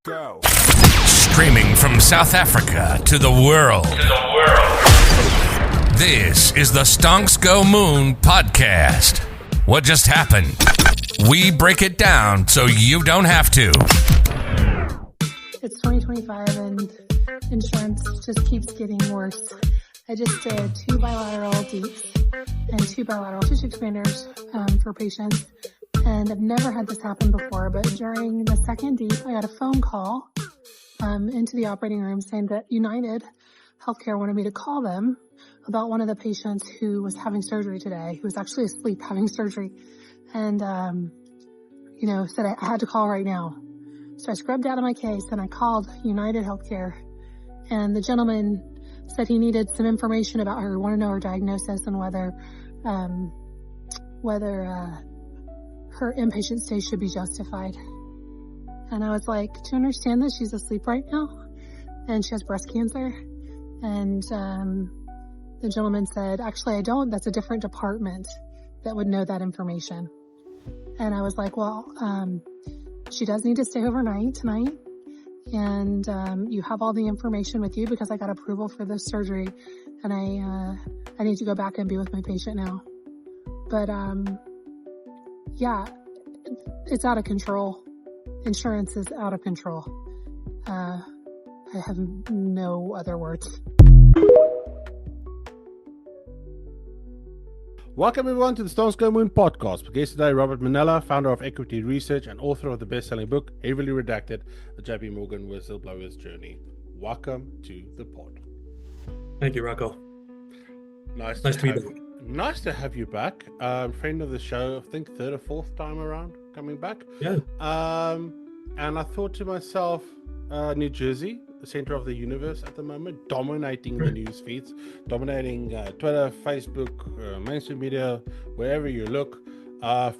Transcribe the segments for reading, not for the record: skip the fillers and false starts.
Go. Streaming from South Africa to the world. This is the Stonks Go Moon Podcast. What just happened? We break it down so you don't have to. It's 2025 and insurance just keeps getting worse. I just did 2 bilateral deeps and 2 bilateral tissue expanders for patients. And I've never had this happen before, but during the second deep, I got a phone call into the operating room saying that United Healthcare wanted me to call them about one of the patients who was having surgery today, who was actually asleep having surgery. And, said I had to call right now. So I scrubbed out of my case and I called United Healthcare. And the gentleman said he needed some information about her, wanted to know her diagnosis and whether her inpatient stay should be justified. And I was like, do you understand that she's asleep right now? And she has breast cancer. And the gentleman said, actually, I don't. That's a different department that would know that information. And I was like, well, she does need to stay overnight tonight. And you have all the information with you because I got approval for this surgery. And I need to go back and be with my patient now. But yeah, it's out of control. Insurance is out of control. I have no other words. Welcome everyone to the Stonks Go Moon Podcast. My guest today, Robert Mennella, founder of Equity Research and author of the best-selling book, Heavily Redacted, The JP Morgan Whistleblower's Journey. Welcome to the pod. Thank you, Rocco. Nice to be back. Nice to have you back. Friend of the show, I think third or fourth time around coming back. Yeah. And I thought to myself, New Jersey, the center of the universe at the moment, dominating the news feeds, dominating Twitter, Facebook, mainstream media, wherever you look.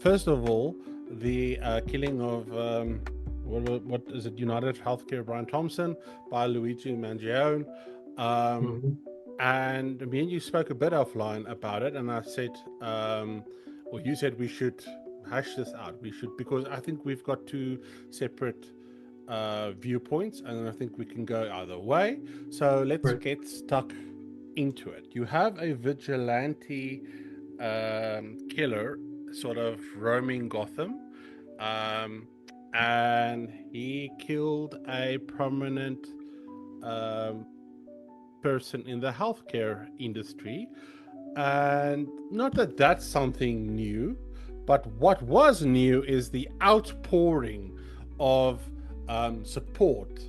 First of all, the killing of what is it? United Healthcare Brian Thompson by Luigi Mangion. And me and you spoke a bit offline about it, and I said, you said we should hash this out. We should, because I think we've got two separate viewpoints, and I think we can go either way. So let's get stuck into it. You have a vigilante killer sort of roaming Gotham, and he killed a prominent person in the healthcare industry. And not that that's something new, but what was new is the outpouring of support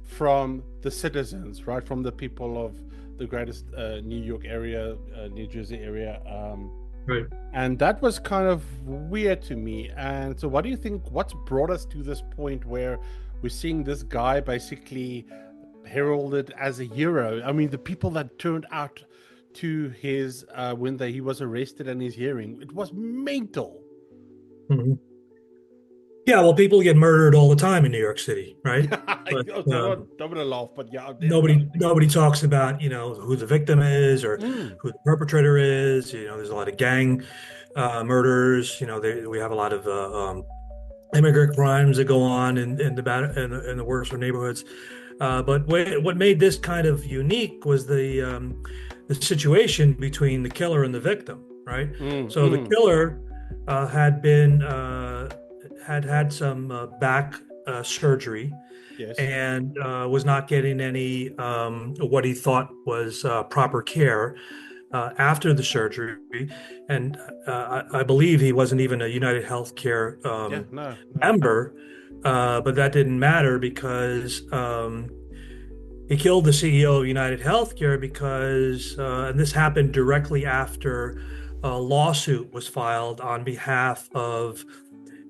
from the citizens, right, from the people of the greatest New York area, New Jersey area, and that was kind of weird to me. And so what do you think, what's brought us to this point where we're seeing this guy basically heralded as a hero? I mean, the people that turned out to his when he was arrested and his hearing, it was mental. Yeah, well, people get murdered all the time in New York City, right? But, I'm gonna laugh, but yeah, nobody talks about who the victim is or who the perpetrator is. There's a lot of gang murders. We have a lot of immigrant crimes that go on in the worst neighborhoods. But what made this kind of unique was the situation between the killer and the victim, right? So the killer had some back surgery, yes, and was not getting any what he thought was proper care after the surgery. And I believe he wasn't even a United Healthcare member. But that didn't matter because he killed the CEO of United Healthcare because, and this happened directly after a lawsuit was filed on behalf of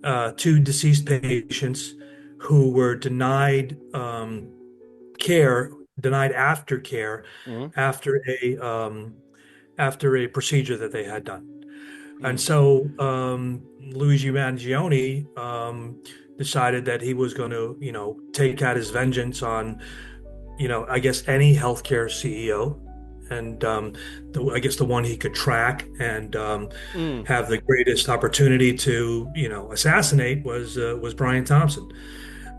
2 deceased patients who were denied aftercare after a procedure that they had done. And so Luigi Mangion decided that he was going to, take out his vengeance on, I guess any healthcare CEO, and I guess the one he could track and have the greatest opportunity to, assassinate was Brian Thompson.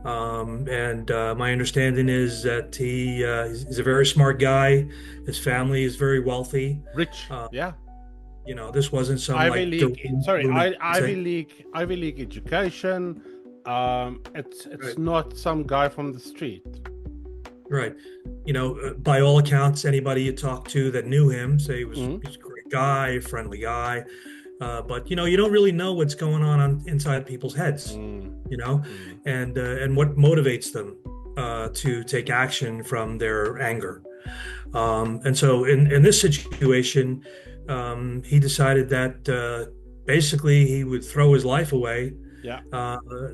And my understanding is that he's a very smart guy. His family is very wealthy. Rich. Uh, Yeah. this wasn't some Ivy like League. Sorry, Ivy thing. League. Ivy League education. It's Right. not some guy from the street. Right. By all accounts, anybody you talk to that knew him say Mhm. he's a great guy, a friendly guy. But you don't really know what's going on inside people's heads, Mm. Mm. and what motivates them to take action from their anger. And so in this situation, he decided that basically he would throw his life away Yeah.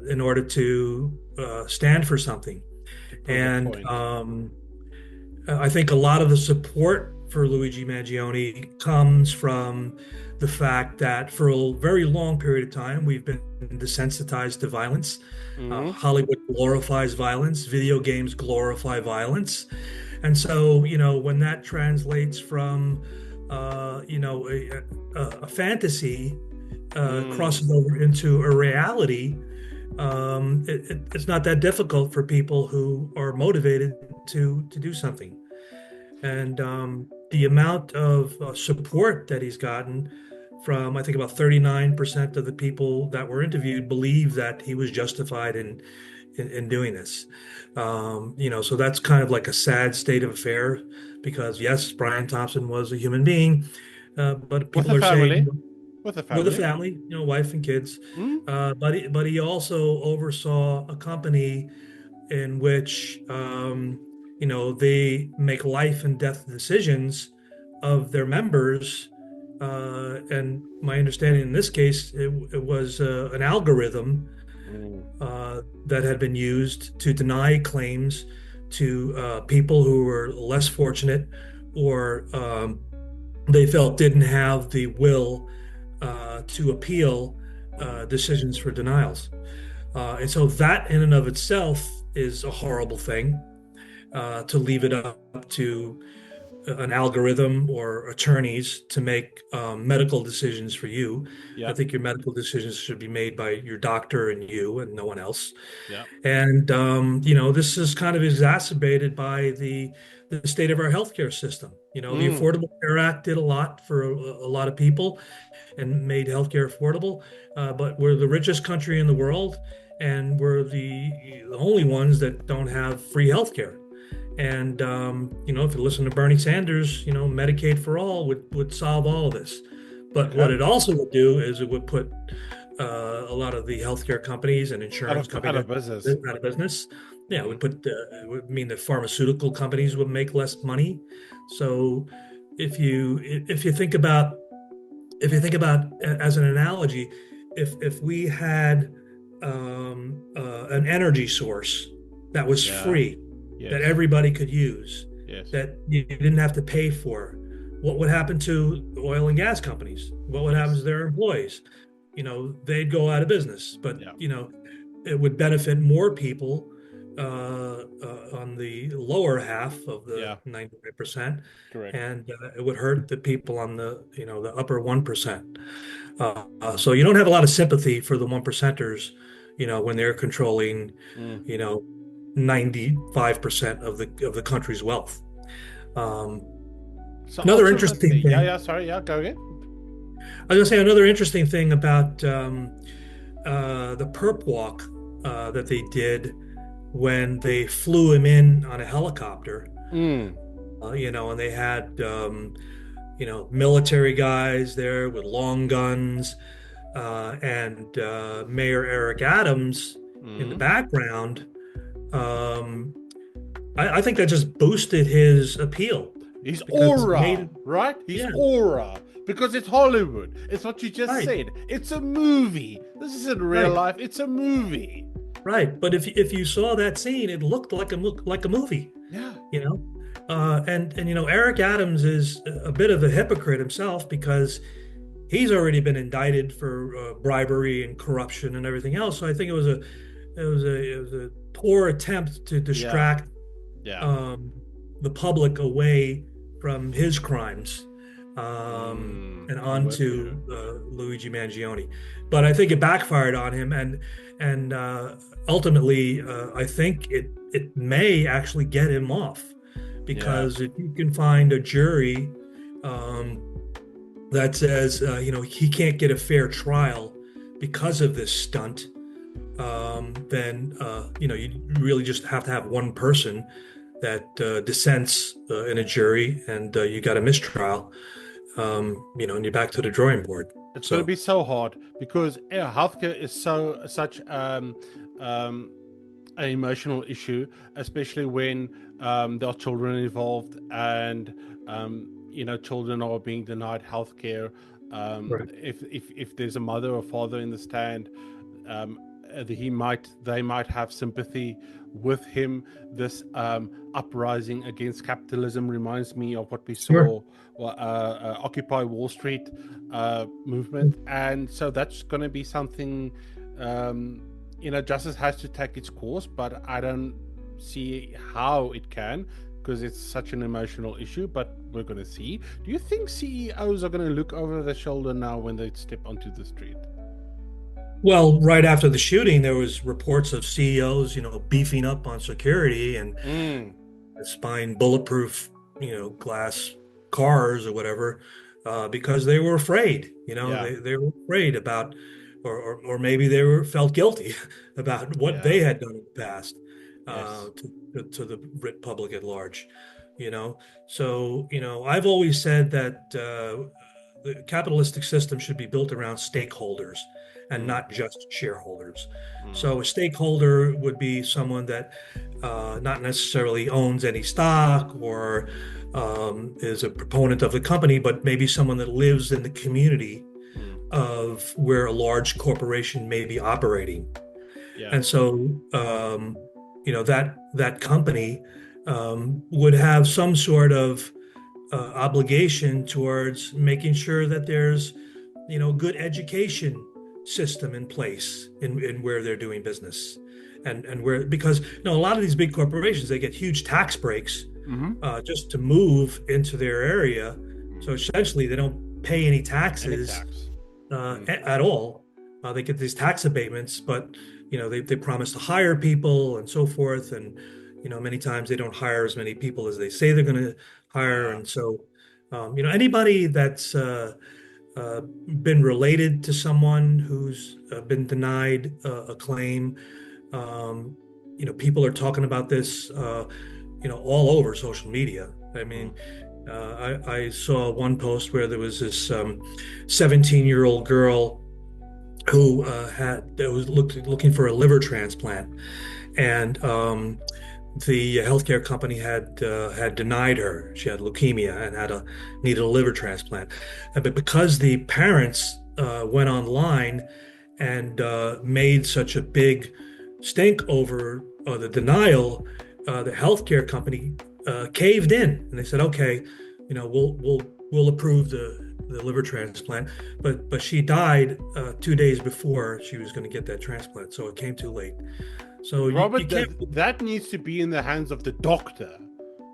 in order to stand for something. To prove a And point. I think a lot of the support for Luigi Mangione comes from the fact that for a very long period of time, we've been desensitized to violence. Mhm. Hollywood glorifies violence, video games glorify violence. And so, when that translates from, a fantasy crosses over into a reality, it's not that difficult for people who are motivated to do something. And the amount of support that he's gotten from, I think about 39% of the people that were interviewed believe that he was justified in doing this. So that's kind of like a sad state of affair because yes, Brian Thompson was a human being, but With people a are family. saying With a with a family. family, wife and kids. Mm. But he also oversaw a company in which they make life and death decisions of their members. And my understanding in this case, it was an algorithm that had been used to deny claims to people who were less fortunate or they felt didn't have the will to appeal decisions for denials. And so that in and of itself is a horrible thing, to leave it up to an algorithm or attorneys to make medical decisions for you. Yeah. I think your medical decisions should be made by your doctor and you and no one else. Yeah. And, this is kind of exacerbated by the state of our healthcare system. The Affordable Care Act did a lot for a lot of people and made healthcare affordable. But we're the richest country in the world, and we're the only ones that don't have free healthcare. And if you listen to Bernie Sanders, Medicaid for all would solve all of this. But what it also would do is it would put a lot of the healthcare companies and insurance companies out of business. Out of business. Yeah, it would mean that pharmaceutical companies would make less money. So if you think about as an analogy, if we had an energy source that was free, that everybody could use, that you didn't have to pay for, what would happen to oil and gas companies? What would happen to their employees? They'd go out of business. But it would benefit more people on the lower half of the 99%, and it would hurt the people on the the upper 1%. So you don't have a lot of sympathy for the 1%ers, when they're controlling 95% of the country's wealth. So another interesting thing. Go again. I was going to say another interesting thing about the perp walk that they did when they flew him in on a helicopter. And they had military guys there with long guns, and Mayor Eric Adams in the background. I think that just boosted his appeal. His aura, right? His aura. Because it's Hollywood. It's what you just said. It's a movie. This isn't real life. It's a movie. Right. But if you saw that scene, it looked like a movie. Yeah. And Eric Adams is a bit of a hypocrite himself because he's already been indicted for bribery and corruption and everything else. So I think it was a poor attempt to distract the public away from his crimes. and I'm on with you. to Luigi Mangione. But I think it backfired on him, and ultimately, I think it may actually get him off, Yeah, because if you can find a jury um, that says he can't get a fair trial because of this stunt, then you really just have to have one person that dissents in a jury, and you got a mistrial, and you're back to the drawing board. it's going to So be so hard because healthcare is such an emotional issue, especially when there are children involved and children are being denied healthcare. right. If there's a mother or father in the stand, they might have sympathy with him. This uprising against capitalism reminds me of what we Sure. saw, Occupy Wall Street movement, and so that's going to be something. Justice has to take its course, but I don't see how it can because it's such an emotional issue. But we're going to see. Do you think CEOs are going to look over their shoulder now when they step onto the street? Well, right after the shooting, there was reports of CEOs, beefing up on security and buying bulletproof, glass cars or whatever, because they were afraid. Yeah. They were afraid about, or maybe they felt guilty about what they Yeah. had done in the past, Yes. to the writ public at large. So I've always said that the capitalistic system should be built around stakeholders and not just shareholders. So a stakeholder would be someone that not necessarily owns any stock or is a proponent of the company, but maybe someone that lives in the community of where a large corporation may be operating. Yeah. And so, that company would have some sort of obligation towards making sure that there's, good education system in place in where they're doing business, and where, because a lot of these big corporations, they get huge tax breaks just to move into their area. So essentially, they don't pay any taxes at all. They get these tax abatements, but they promise to hire people and so forth, and many times they don't hire as many people as they say they're going to hire. And so anybody that's been related to someone who's been denied a claim, people are talking about this all over social media. I mean, I saw one post where there was this 17-year-old girl who was looking for a liver transplant, and the healthcare company had denied her. She had leukemia and needed a liver transplant, but because the parents went online and made such a big stink over the denial, the healthcare company caved in, and they said, "Okay, we'll approve the liver transplant," but she died 2 days before she was going to get that transplant, so it came too late. So Robert, you can't. that needs to be in the hands of the doctor,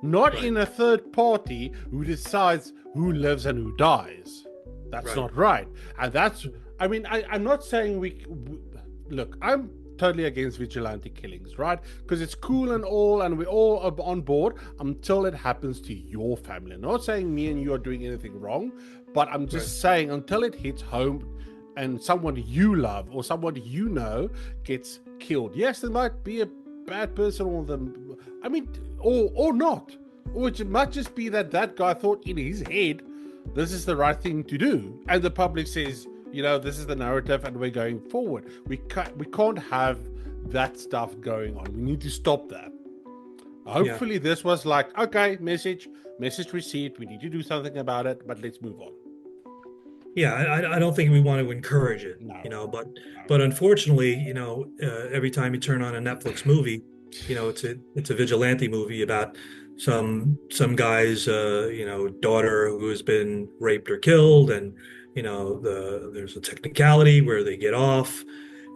not Right. in a third party who decides who lives and who dies. That's Right. not right. And I'm not saying look, I'm totally against vigilante killings, right? Because it's cool and all, and we're all on board until it happens to your family. I'm not saying me and you are doing anything wrong, but I'm just saying until it hits home and someone you love or someone you know gets killed. Yes, there might be a bad person, or or not. Or it might just be that guy thought in his head this is the right thing to do, and the public says, this is the narrative and we're going forward. We can't have that stuff going on. We need to stop that. Hopefully this was like, okay, message received, we need to do something about it, but let's move on. Yeah, I don't think we want to encourage it, but unfortunately, every time you turn on a Netflix movie, it's a vigilante movie about some guy's daughter who has been raped or killed, and there's a technicality where they get off,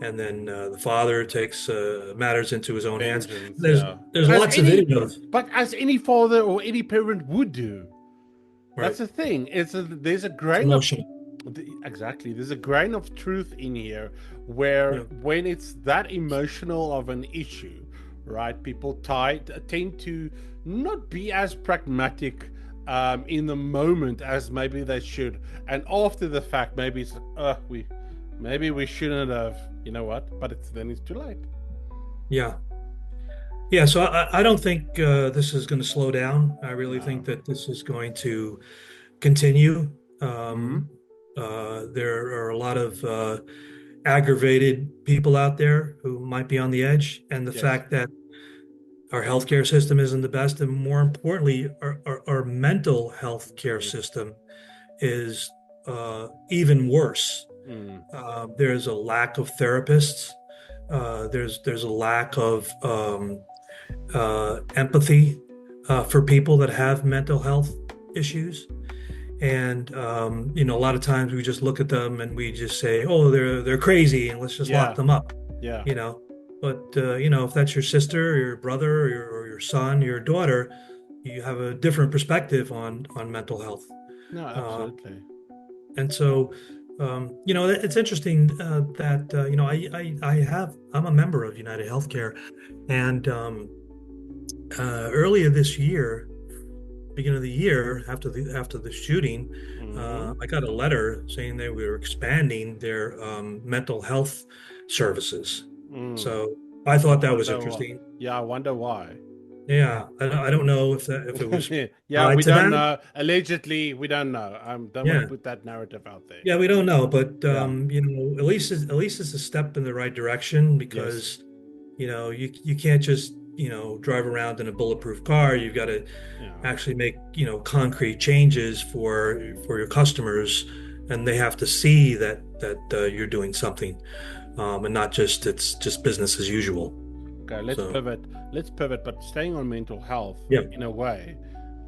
and then the father takes matters into his own hands. There's lots of videos, but as any father or any parent would do. That's the thing. There's a It's grain of emotional. exactly. There's a grain of truth in here where when it's that emotional of an issue, right? People tend to not be as pragmatic in the moment as maybe they should, and after the fact, maybe it's we shouldn't have. You know what? But it's too late. Yeah. Yeah, so I don't think this is going to slow down. I really think that this is going to continue. There are a lot of aggravated people out there who might be on the edge, and the fact that our healthcare system isn't the best, and more importantly, our mental health care system is even worse. There's a lack of therapists. There's a lack of empathy for people that have mental health issues. And a lot of times we just look at them and we just say, "Oh, they're crazy," and let's just lock them up. Yeah. But if that's your sister, or your brother, or your son, your daughter, you have a different perspective on mental health. No, absolutely. And so, it's interesting that I'm a member of United Healthcare, and earlier this year, beginning of the year, after the shooting, I got a letter saying they were expanding their mental health services. So I thought that was interesting. Yeah, I wonder why. Yeah, I don't know if it was. Yeah, we don't know. Allegedly, we don't know. Don't want to put that narrative out there. Yeah, we don't know, but at least it's a step in the right direction, because you can't just drive around in a bulletproof car. You've got to actually make concrete changes for your customers, and they have to see that you're doing something, and not just it's just business as usual. Okay, let's pivot, but staying on mental health in a way,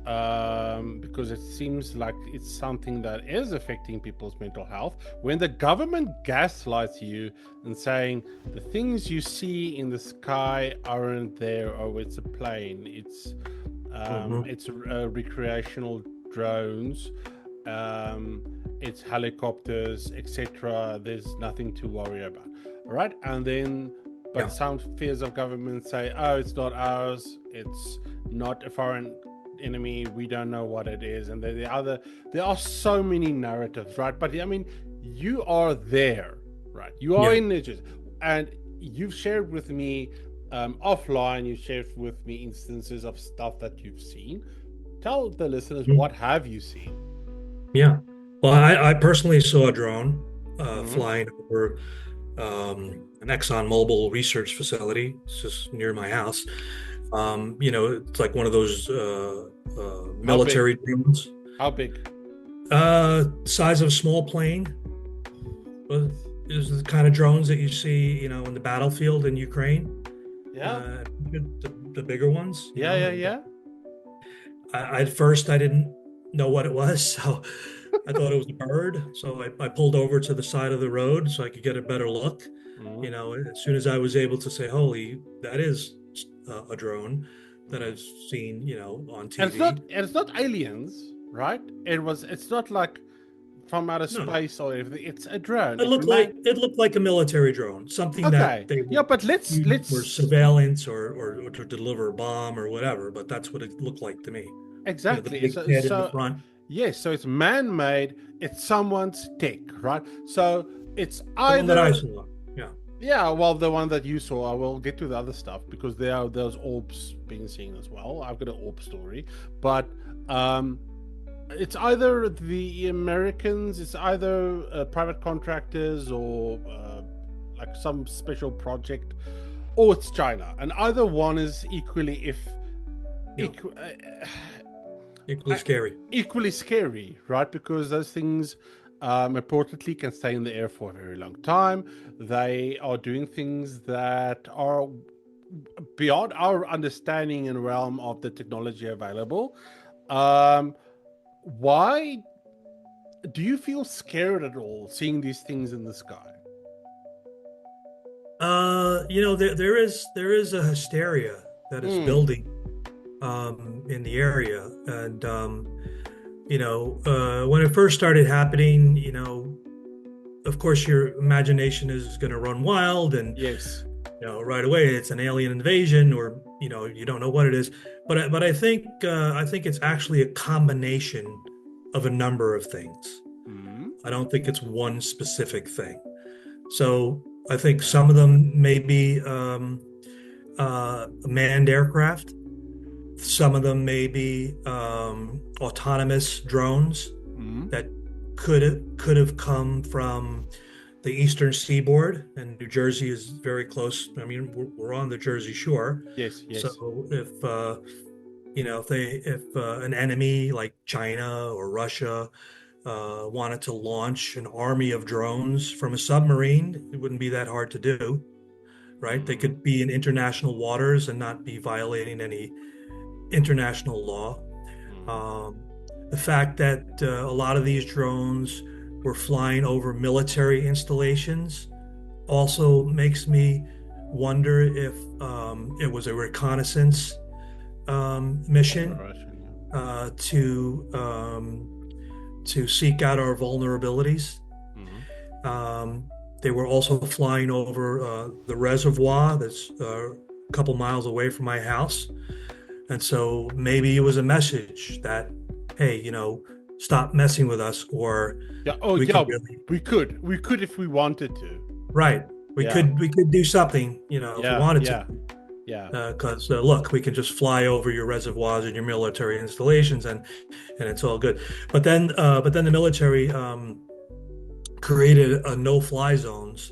because it seems like it's something that is affecting people's mental health. When the government gaslights you and saying the things you see in the sky aren't there, or it's a plane, it's recreational drones, it's helicopters, etc. There's nothing to worry about, right? And then some fears of government say, oh, it's not ours, it's not a foreign enemy, we don't know what it is. And there are so many narratives, right? But I mean, you are there, right? You are in it, and you've shared with me offline, you shared with me instances of stuff that you've seen. Tell the listeners, what have you seen? Yeah, well, I personally saw a drone flying over an ExxonMobil research facility. It's just near my house. It's like one of those military drones. How big? Size of a small plane. Is the kind of drones that you see, in the battlefield in Ukraine. Yeah. The bigger ones. Yeah. At first, I didn't know what it was, so I thought it was a bird. So I pulled over to the side of the road so I could get a better look. As soon as I was able to say, "Holy, that is a drone that I've seen, on TV." And it's not aliens, right? It's not like from outer space or anything. It's a drone. It looked like a military drone, something that they but let's for surveillance or to deliver a bomb or whatever. But that's what it looked like to me. Exactly. The big head in the front. Yes, so it's man-made. It's someone's tech, right? So it's either the one that I saw. Yeah, well, the one that you saw, I will get to the other stuff because there are those orbs being seen as well. I've got an orb story, but it's either the Americans, it's either private contractors or like some special project, or it's China, and either one is equally scary. Equally scary, right? Because those things reportedly can stay in the air for a very long time. They are doing things that are beyond our understanding and realm of the technology available. Why do you feel scared at all seeing these things in the sky? There is a hysteria that is building in the area, and when it first started happening, of course, your imagination is going to run wild, and Yes. right away it's an alien invasion, or you don't know what it is. But I think it's actually a combination of a number of things. Mm-hmm. I don't think it's one specific thing. So I think some of them may be manned aircraft. Some of them may be autonomous drones Mm-hmm. that could have come from the eastern seaboard, and New Jersey is very close. I mean, we're on the Jersey Shore. Yes. Yes. So if an enemy like China or Russia wanted to launch an army of drones from a submarine, it wouldn't be that hard to do, right? They could be in international waters and not be violating any international law. The fact that a lot of these drones were flying over military installations also makes me wonder if it was a reconnaissance mission to seek out our vulnerabilities. They were also flying over the reservoir that's a couple miles away from my house. And so maybe it was a message that, hey, stop messing with us, or we could if we wanted to. Right. We could do something, if we wanted to. Yeah. Because look, we can just fly over your reservoirs and your military installations, and it's all good. But then the military created a no-fly zones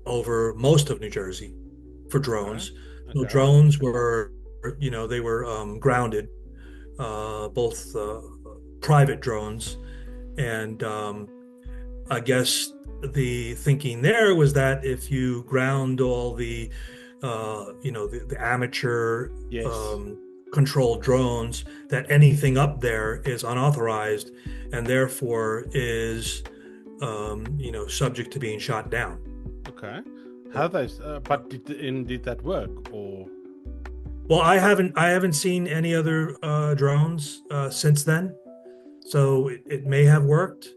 over most of New Jersey for drones. Okay. So drones were, they were grounded, both private drones, and I guess the thinking there was that if you ground all the the amateur controlled drones, that anything up there is unauthorized and therefore is subject to being shot down. Okay. How they? But did that work or? Well, I haven't seen any other drones since then, so it may have worked.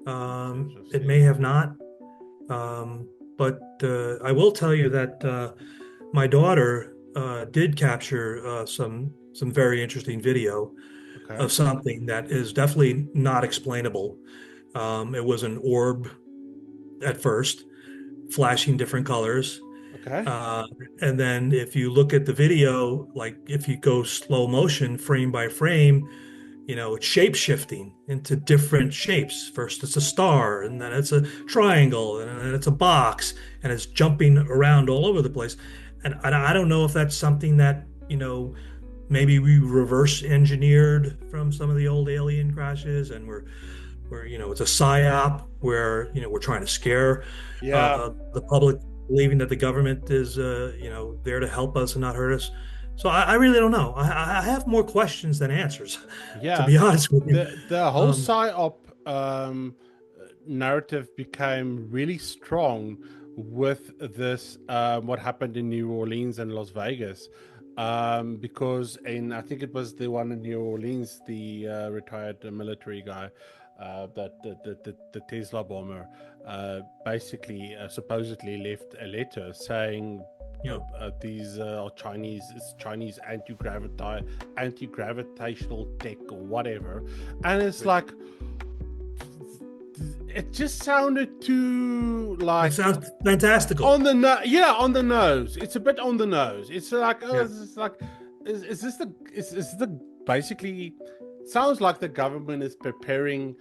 It may have not. But I will tell you that my daughter did capture some very interesting video of something that is definitely not explainable. It was an orb at first, flashing different colors. Okay. And then if you look at the video, like if you go slow motion, frame by frame, it's shape shifting into different shapes. First it's a star, and then it's a triangle, and then it's a box, and it's jumping around all over the place. And I don't know if that's something that, maybe we reverse engineered from some of the old alien crashes, and we're it's a psyop where, we're trying to scare the public, believing that the government is, there to help us and not hurt us. So I really don't know. I have more questions than answers, to be honest with you. The whole psyop narrative became really strong with this, what happened in New Orleans and Las Vegas. Because I think it was the one in New Orleans, the retired military guy, the Tesla bomber, basically supposedly left a letter saying, these are Chinese anti-gravitational tech or whatever, and it's like, it just sounded too like, it sounds fantastical on the nose. It's a bit on the nose. It's like, is this the basically sounds like the government is preparing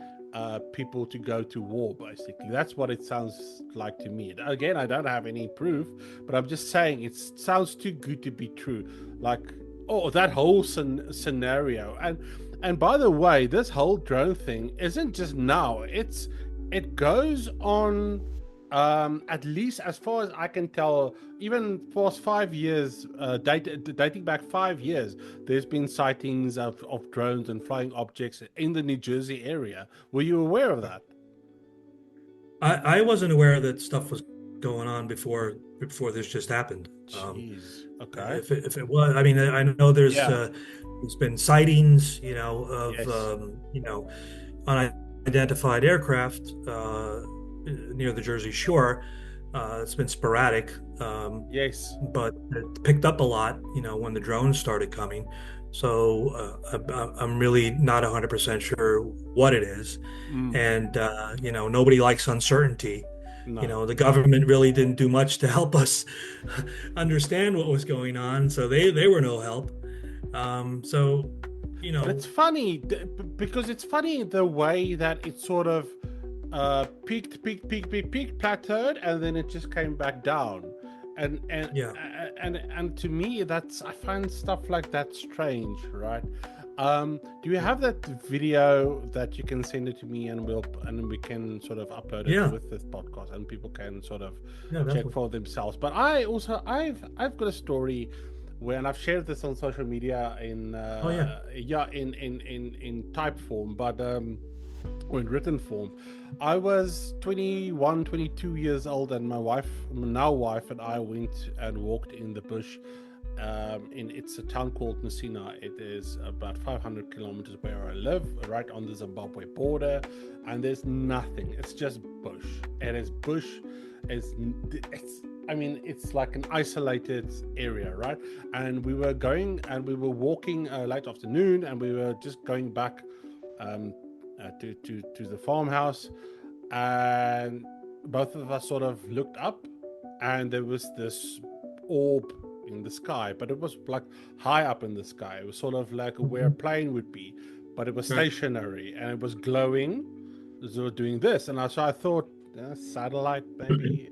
people to go to war, basically. That's what it sounds like to me. Again, I don't have any proof, but I'm just saying it sounds too good to be true. Like, that whole scenario. And by the way, this whole drone thing isn't just now. It goes on, at least as far as I can tell, even for 5 years, dating back 5 years, there's been sightings of drones and flying objects in the New Jersey area. Were you aware of that? I wasn't aware that stuff was going on before this just happened. Jeez. Okay. If it was, I mean, I know there's There's been sightings, of Yes. unidentified aircraft near the Jersey Shore. It's been sporadic, Yes. but it picked up a lot, when the drones started coming. So I'm really not 100% sure what it is. Mm, And, nobody likes uncertainty. no. The government really didn't do much to help us understand what was going on. So they were no help. So, But it's funny because it's funny the way that it sort of peaked, plateaued, and then it just came back down. And yeah, and to me, I find stuff like that strange, right? Do you have that video that you can send it to me, and we can sort of upload it yeah, with this podcast, and people can sort of yeah, check definitely. for themselves. But I've got a story where, and I've shared this on social media in Oh, yeah. in type form, but or in written form. I was 21, 22 years old, and my now wife, and I went and walked in the bush. It's a town called Messina. It is about 500 kilometers where I live, right on the Zimbabwe border, and there's nothing. It's just bush. It is bush. It's like an isolated area, right? And we were walking late afternoon, and we were just going back to the farmhouse, and both of us sort of looked up, and there was this orb in the sky, but it was like high up in the sky. It was sort of like where a plane would be, but it was Right. stationary, and it was glowing, so doing this. And so I thought, satellite maybe,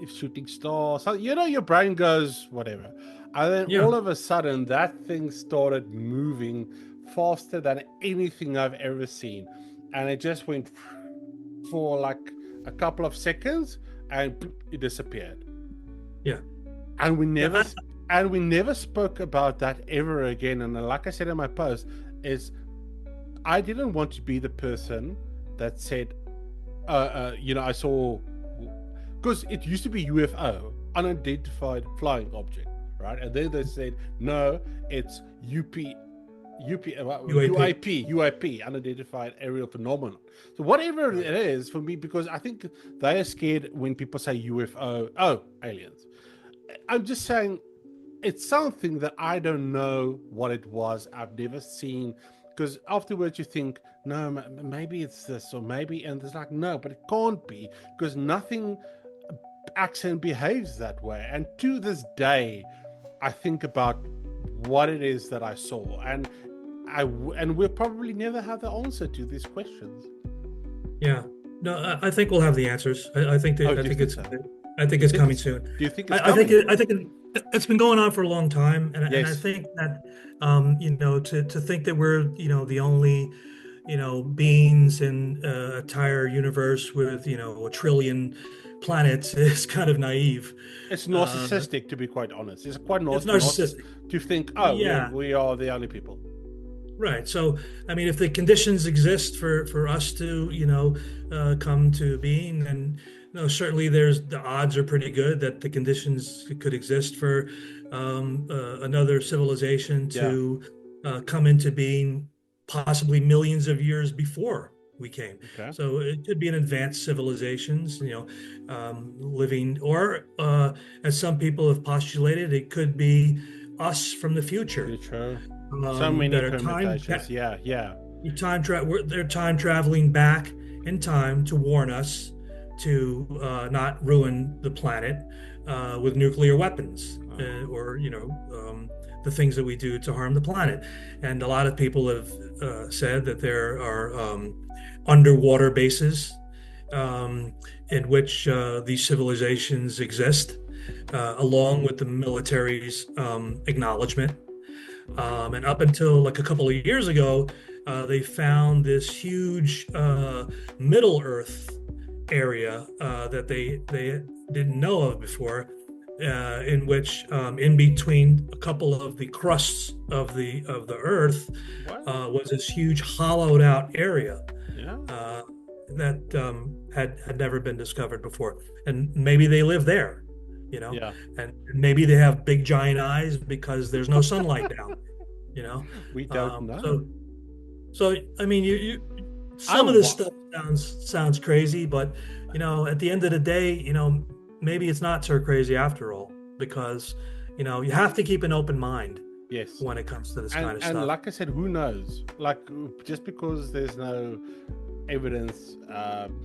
if shooting star, so your brain goes whatever. And then Yeah. all of a sudden that thing started moving faster than anything I've ever seen, and it just went for like a couple of seconds, and it disappeared. Yeah. And we Yeah. never spoke about that ever again. And like I said in my post, is I didn't want to be the person that said, I saw, because it used to be UFO, unidentified flying object, right? And then they said, no, it's UAP, unidentified aerial phenomenon. So whatever it is for me, because I think they are scared when people say UFO, oh, aliens. I'm just saying it's something that I don't know what it was. I've never seen, because afterwards you think, no, maybe it's this, or maybe, and it's like, no, but it can't be, because nothing acts and behaves that way. And to this day, I think about what it is that I saw, and we'll probably never have the answer to these questions. Yeah. No, I think we'll have the answers. I think Oh, that, do I you think think it's so? I think it's coming soon. Do you think it's I think coming? it's been going on for a long time, and I Yes. think that to think that we're the only beings in a entire universe with a trillion planets is kind of naive. It's Uh, narcissistic, to be quite honest. It's quite it's narcissistic narcissistic. to think, oh, Yeah. we are the only people. Right. So, I mean, if the conditions exist for us to, come to being, then certainly the odds are pretty good that the conditions could exist for another civilization Yeah. to come into being, possibly millions of years before we came. Okay. So it could be an advanced civilizations, living, or as some people have postulated, it could be us from the future. Future. So many That are permutations. Yeah. they're time traveling back in time to warn us to not ruin the planet with nuclear weapons, or the things that we do to harm the planet. And a lot of people have said that there are underwater bases in which these civilizations exist, along with the military's acknowledgement. And up until like a couple of years ago, they found this huge Middle Earth area that they didn't know of before, in which in between a couple of the crusts of the Earth was this huge hollowed out area. Yeah. That had never been discovered before, and maybe they live there. you know, Yeah. and maybe they have big giant eyes because there's no sunlight down, you know. We don't know. So I mean, you some of this stuff sounds crazy, but you know, at the end of the day, you know, maybe it's not so crazy after all, because you know, you have to keep an open mind. Yes. When it comes to this kind of stuff. And like I said, who knows? Like, just because there's no evidence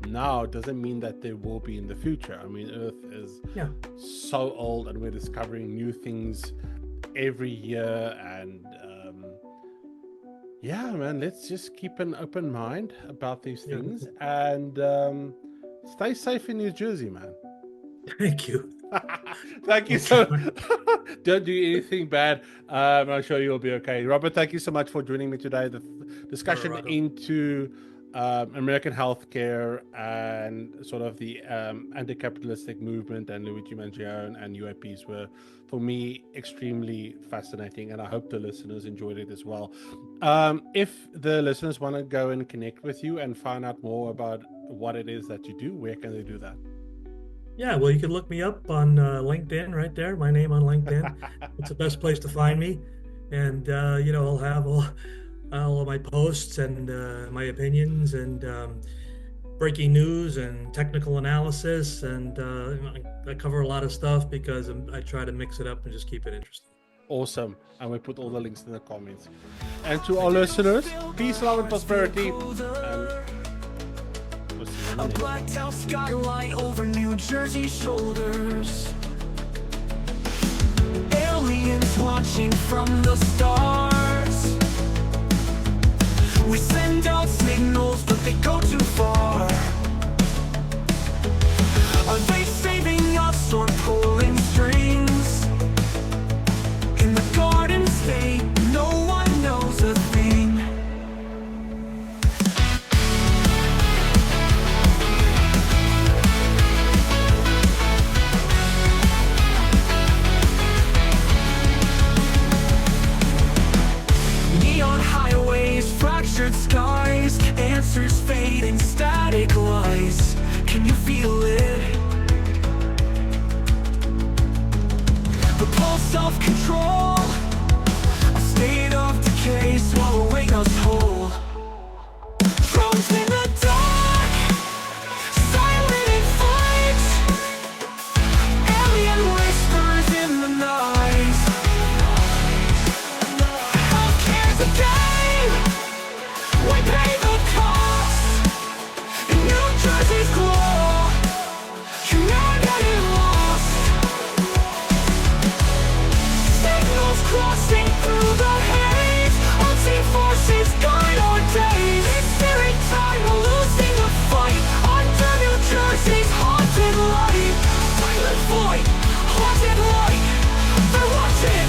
now doesn't mean that there will be in the future. I mean, Earth is so old, and we're discovering new things every year. And yeah, man, let's just keep an open mind about these things, and stay safe in New Jersey, man. Thank you. Thank you so don't do anything bad. I'm sure you'll be okay. Robert, thank you so much for joining me today. The discussion into American healthcare and sort of the anti-capitalistic movement and Luigi Mangion and UAPs were, for me, extremely fascinating, and I hope the listeners enjoyed it as well. If the listeners want to go and connect with you and find out more about what it is that you do, where can they do that? Yeah, well, you can look me up on LinkedIn right there, my name on LinkedIn. It's the best place to find me. And, you know, I'll have all of my posts and my opinions and breaking news and technical analysis. And I cover a lot of stuff because I try to mix it up and just keep it interesting. Awesome. And we put all the links in the comments. And to all listeners, peace, love, and prosperity. A blacked out skyline over New Jersey's shoulders. Aliens watching from the stars. We send out signals, but they go too far. Are they saving us or pulling strings? In the Garden State, no one knows a thing. Fractured skies, answers fading, static lies. Can you feel it? The pulse of control, a state of decay swallowing us whole. Drones in the dark, silent in flight. Alien whispers in the night. Healthcare's a game. We pay the cost in New Jersey's glow. Humanity lost. Signals crossing through the haze. Unseen forces guide our days. Spirit time, we're losing the fight under New Jersey's haunted light. Silent void, haunted light. They're watching.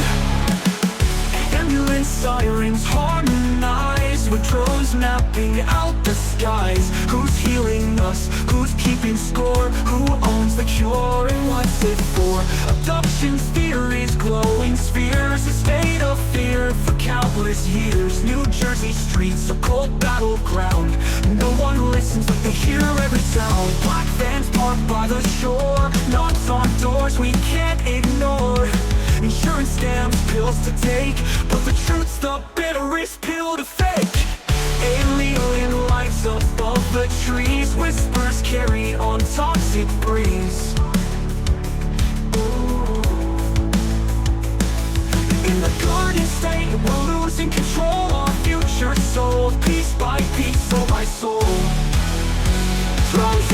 Ambulance sirens harmonize with drones mapping out the skies. Who's healing us? Who's keeping score? Who owns the cure and what's it for? Abductions, theories, glowing spheres. A state of fear for countless years. New Jersey streets, a cold battleground. No one listens, but they hear every sound. Black vans parked by the shore. Knocks on doors we can't ignore. Insurance scams, pills to take, but the truth's the bitterest pill to fake. Alien lights above the trees, whispers carried on toxic breeze. Ooh. In the Garden State, we're losing control. Our future sold piece by piece, soul by soul. Drones